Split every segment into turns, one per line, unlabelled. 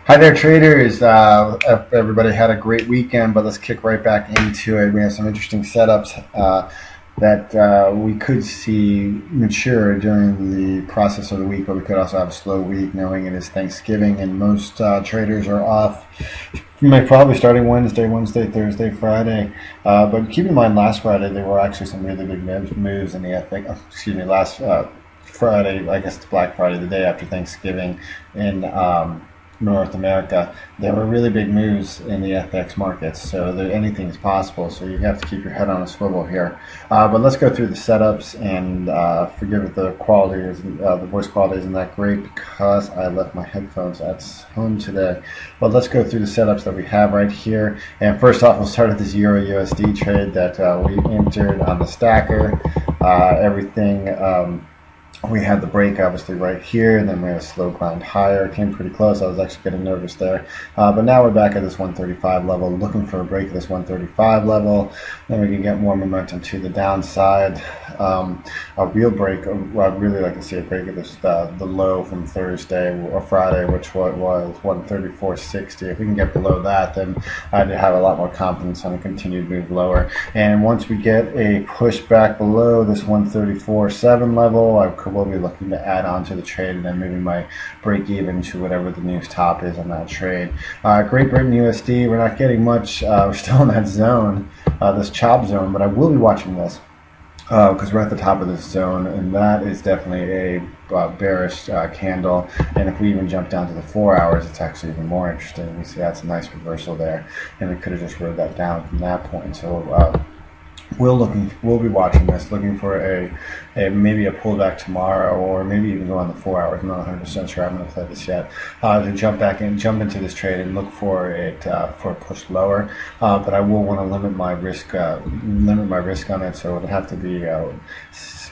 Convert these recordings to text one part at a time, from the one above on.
Hi there, traders. Everybody had a great weekend, but let's kick right back into it. We have some interesting setups that we could see mature during the process of the week, but we could also have a slow week knowing it is Thanksgiving and most traders are off. Probably starting Wednesday, Thursday, Friday. But keep in mind, last Friday there were actually some really big moves in the FX. Excuse me, last Friday, I guess it's Black Friday, the day after Thanksgiving in North America, there were really big moves in the FX markets, so anything's possible. So you have to keep your head on a swivel here. But let's go through the setups, and forgive if the quality is the voice quality isn't that great because I left my headphones at home today. But let's go through the setups that we have right here. And first off, we'll start at this Euro USD trade that we entered on the stacker. Everything. We had the break obviously right here, and then we had a slow grind higher. It came pretty close. I was actually getting nervous there. But now we're back at this 135 level, looking for a break of this 135 level. Then we can get more momentum to the downside. A real break, I'd really like to see a break of this, the low from Thursday or Friday, which was 134.60. If we can get below that, then I'd have a lot more confidence on a continued move lower. And once we get a push back below this 134.7 level, I will be looking to add on to the trade and then moving my break even to whatever the new top is on that trade. Great Britain USD, we're not getting much. We're still in that zone, this chop zone, but I will be watching this because we're at the top of this zone, and that is definitely a bearish candle. And if we even jump down to the 4 hours, it's actually even more interesting. We see that's a nice reversal there, and we could have just rode that down from that point. So we'll be watching this, looking for a maybe a pullback tomorrow, or maybe even go on the 4 hours. I'm not 100% sure. I haven't played this yet. To jump into this trade and look for it for a push lower. But I will want to limit my risk on it. So it would have to be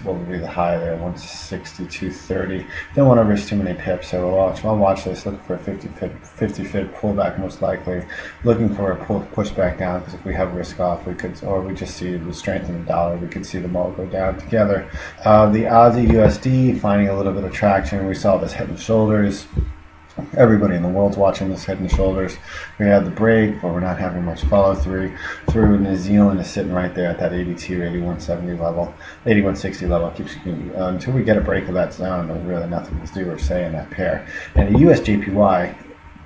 what would be the high there, 162.30. Don't want to risk too many pips, so I'll watch this, looking for a 50 pip pullback most likely, looking for a push back down, because if we have risk off, we just see the strength in the dollar, we could see them all go down together. The Aussie USD finding a little bit of traction. We saw this head and shoulders. Everybody in the world's watching this head and shoulders. We had the break, but we're not having much follow through. New Zealand is sitting right there at that 82, 81.70 level, 81.60 level. Keeps until we get a break of that zone. There's really nothing to do or say in that pair. And the US JPY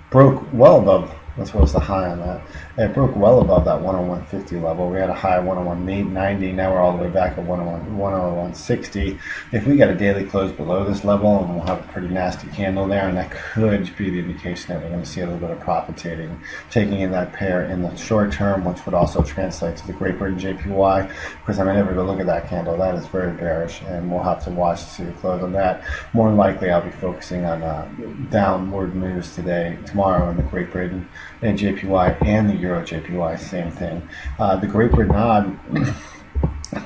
broke well above. That's what was the high on that. It broke well above that 101.50 level. We had a high of 101.90. Now we're all the way back at 101.60. If we get a daily close below this level, and we'll have a pretty nasty candle there, and that could be the indication that we're going to see a little bit of profit taking in that pair in the short term, which would also translate to the Great Britain JPY. Because I mean, never go look at that candle. That is very bearish, and we'll have to watch to see the close on that. More than likely, I'll be focusing on downward moves tomorrow in the Great Britain and JPY and the Euro JPY, same thing. The Great Britain odd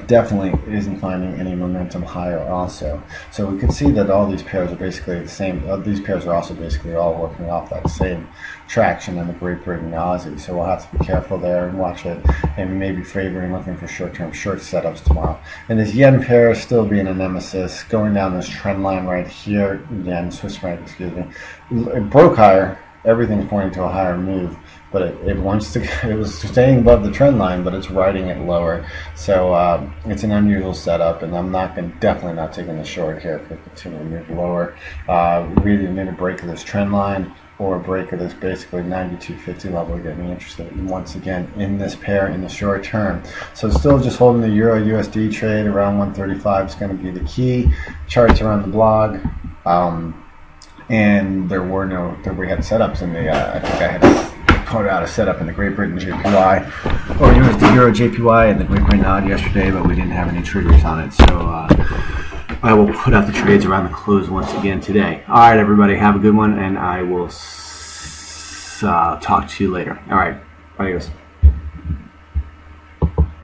definitely isn't finding any momentum higher also. So we can see that all these pairs are basically the same. These pairs are also basically all working off that same traction in the Great Britain Aussie. So we'll have to be careful there and watch it, and maybe looking for short-term short setups tomorrow. And this yen pair is still being a nemesis, going down this trend line right here. Yen, Swiss franc, excuse me. It broke higher. Everything's pointing to a higher move, but it was staying above the trend line, but it's riding it lower. So it's an unusual setup, and I'm definitely not taking the short here if we continue to move lower. We either need a break of this trend line or a break of this basically 92.50 level to get me interested once again in this pair in the short term. So still just holding the Euro USD trade around 135 is going to be the key. Charts around the blog. And we had setups in the, I think I had put out a setup in the Great Britain JPY, or the Euro JPY and the Great Britain odd yesterday, but we didn't have any triggers on it. So I will put out the trades around the close once again today. All right, everybody, have a good one, and I will talk to you later. All right, adios.